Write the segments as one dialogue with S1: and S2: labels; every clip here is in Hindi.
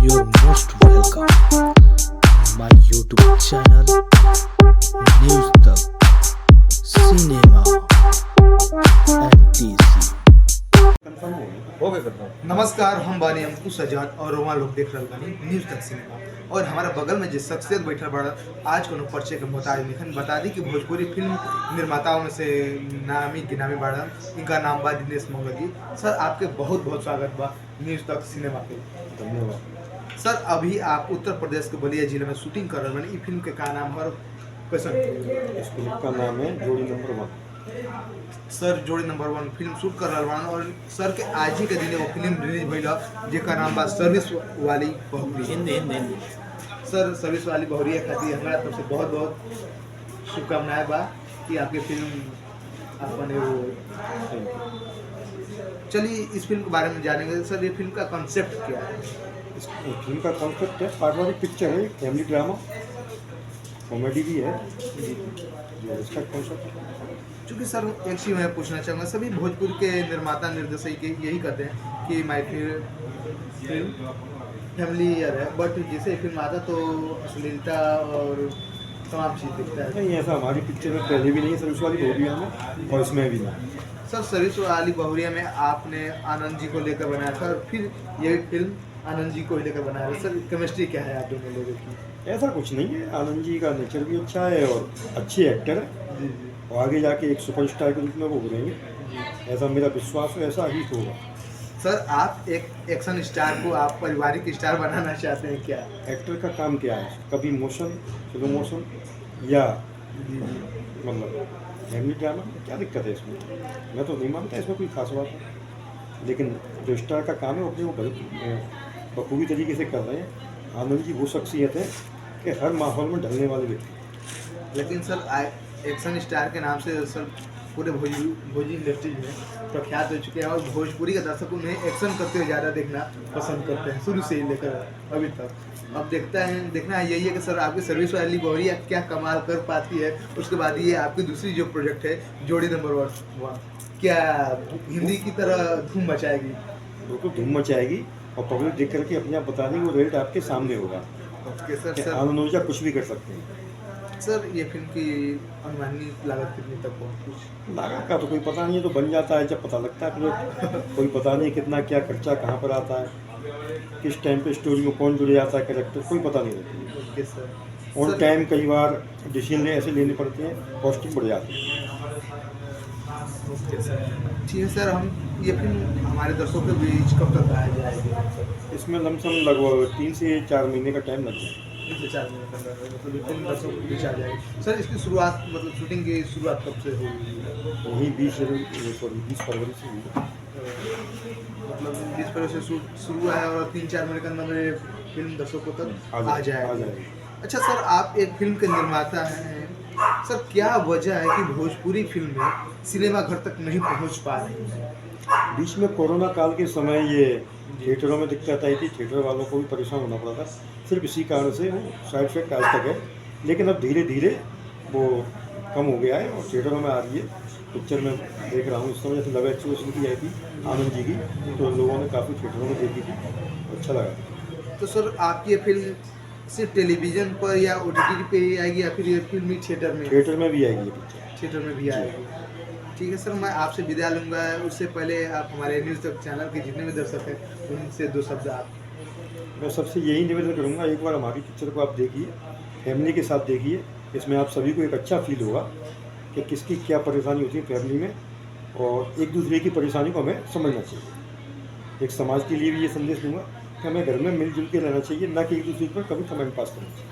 S1: You're most welcome on my YouTube channel News Tak Cinema and TC।
S2: हो गए करता हूँ। नमस्कार, हम बानी अंकुश आजाद और रोमा लोग देख रहे बानी न्यूज़ तक सिनेमा। और हमारा बगल में जिस शख्सियत बैठल बड़ा आज को परिचय के मुताबिक लिखन बता दी कि भोजपुरी फिल्म निर्माताओं में से नामी गिनामी बाड़ा इनका नाम बा दिनेश मंगल जी। सर, आपके बहुत बहुत स्वागत बा न्यूज़ तक सिनेमा पे।
S3: धन्यवाद।
S2: सर, अभी आप उत्तर प्रदेश के बलिया जिले में शूटिंग कर रहे हैं। फिल्म के का नाम है कैसा?
S3: इस फिल्म का नाम है जोड़ी नंबर 1।
S2: सर, जोड़ी नंबर 1 फिल्म शूट कर रहा बान और सर के आज ही के दिन वो फिल्म रिलीज भइल जेका नाम बा सर्विस वाली बहुरी।
S1: हिंदी।
S2: सर, सर्विस वाली बहुरी खातिर हमारा तरफ से बहुत बहुत शुभकामनाएं बा कि आपकी फिल्म अपने वो। चलिए इस फिल्म के बारे में जानेंगे। सर, ये फिल्म का कॉन्सेप्ट क्या है?
S3: इस फिल्म का कॉन्सेप्ट है पारिवारिक पिक्चर है, फैमिली ड्रामा, कॉमेडी भी है। जो इसका कॉन्सेप्ट है,
S2: चूँकि सर एक चीज़ मैं पूछना चाहूँगा, सभी भोजपुर के निर्माता निर्देशक यही कहते हैं कि माई फिल्म फैमिलियर है, बट जैसे फिल्म आता तो अश्लीलता और तमाम चीज़ दिखता है।
S3: नहीं ऐसा हमारी पिक्चर में पहले भी नहीं है सर्विस वाली बहुरिया में, और इसमें भी नहीं।
S2: सर, सर्विस वाली बहुरिया में आपने आनंद जी को लेकर बनाया था और फिर ये फिल्म आनंद जी को ही लेकर बनाया है। सर, केमिस्ट्री क्या है आप दोनों लोगों की?
S3: ऐसा कुछ नहीं है, आनंद जी का नेचर भी अच्छा है और अच्छे एक्टर है।
S2: जी जी
S3: और आगे जाके एक सुपरस्टार के रूप में वो उभरेंगे, ऐसा मेरा विश्वास है, ऐसा ही होगा।
S2: सर, आप एक एक्शन स्टार को आप पारिवारिक स्टार बनाना चाहते हैं क्या?
S3: एक्टर का काम क्या है? कभी मोशन, स्लो मोशन या
S2: जी जी
S3: मतलब फैमिली ड्रामा, क्या दिक्कत है इसमें? मैं तो नहीं मानता इसमें कोई खास बात है, लेकिन जो स्टार का काम है वो अपने वो बखूबी तरीके से कर रहे हैं। आनंद जी वो शख्सियत है कि हर माहौल में ढलने वाले व्यक्ति।
S2: लेकिन सर, एक्शन स्टार के नाम से सर पूरे भोजी इंडस्ट्री में प्रख्यात हो चुके हैं और भोजपुरी के दर्शक उन्हें एक्शन करते हुए ज़्यादा देखना पसंद करते हैं, शुरू से ही लेकर अभी तक। अब देखना है यही है कि सर आपकी सर्विस वाली बहुरिया क्या कमाल कर पाती है। उसके बाद ये आपकी दूसरी जो प्रोजेक्ट है जोड़ी नंबर 1 क्या हिंदी की तरह धूम मचाएगी?
S3: बिल्कुल धूम मचाएगी और पब्लिक देख करके अपने आप बता देंगे, वो रिजल्ट आपके सामने होगा।
S2: Okay sir.
S3: कि
S2: सर
S3: आनंद ओझा कुछ भी कर सकते हैं।
S2: सर, ये फिल्म की अनुमानित लागत कितनी तक पहुँच? कुछ
S3: लागत का तो कोई पता नहीं है, तो बन जाता है जब पता लगता है। फिर कोई पता नहीं कितना क्या खर्चा कहाँ पर आता है, किस टाइम पे स्टोरी में कौन जुड़े जाता है कैरेक्टर, कोई पता नहीं रहती है।
S2: Okay sir.
S3: On
S2: sir,
S3: time कई बार डिसीजन ऐसे लेने पड़ते हैं, कॉस्टिंग बढ़ जाती है।
S2: ओके सर, ठीक है सर। हम ये फिल्म हमारे दर्शकों के बीच कब तक आया जाएगी?
S3: इसमें लमसम लगभग 3 से 4 महीने का टाइम लग जाएगा।
S2: 3 से 4 महीने के अंदर मतलब ये फिल्म दर्शकों के बीच आ जाएगी। सर, इसकी शुरुआत मतलब शूटिंग की शुरुआत कब से हुई?
S3: वही 20 फरवरी से हुई।
S2: मतलब 20 फरवरी से शुरू हुआ है और 3-4 महीने के अंदर ये फिल्म दर्शकों तक आ जाएगी। अच्छा सर, आप एक फिल्म के निर्माता हैं। सर, क्या वजह है कि भोजपुरी फिल्में सिनेमा घर तक नहीं पहुंच पा रही हैं?
S3: बीच में कोरोना काल के समय ये थिएटरों में दिक्कत आई थी, थिएटर वालों को भी परेशान होना पड़ा था। सिर्फ इसी कारण से वो साइड इफेक्ट आज तक है, लेकिन अब धीरे धीरे वो कम हो गया है और थिएटरों में आ रही है। पिक्चर में देख रहा हूँ इस समय, जैसे लव एक्चुएशन की आई थी आनंद जी की, तो लोगों ने काफ़ी थिएटरों में देखी थी, अच्छा लगा।
S2: तो सर, आपकी ये फिल्म सिर्फ टेलीविज़न पर या OTT पे ही आएगी या फिर ये फिल्मी थिएटर में?
S3: थिएटर में भी आएगी ये पिक्चर।
S2: थिएटर में भी आएगी। ठीक है सर, मैं आपसे विदा लूँगा। उससे पहले आप हमारे न्यूज़ तक चैनल के जितने भी दर्शक हैं उनसे 2 शब्द आप।
S3: मैं सबसे यही निवेदन करूँगा, एक बार हमारी पिक्चर को आप देखिए, फैमिली के साथ देखिए। इसमें आप सभी को एक अच्छा फील होगा कि किसकी क्या परेशानी होती है फैमिली में, और एक दूसरे की परेशानी को हमें समझना चाहिए। एक समाज के लिए भी ये संदेश दूंगा कि हमें घर में मिलजुल के रहना चाहिए, ना कि एक दूसरे पर कभी कमेंट पास करना चाहिए।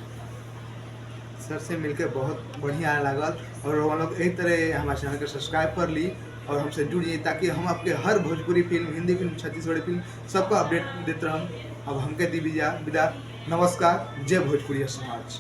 S2: सर से मिलकर बहुत बढ़िया लगल और हम लोग एक तरह हमारे चैनल को सब्सक्राइब कर ली और हमसे जुड़िए ताकि हम आपके हर Bhojpuri film, Hindi film, Chhattisgarhi film सबका अपडेट देते रहें। अब हमके दी विदा। नमस्कार, जय भोजपुरी समाज।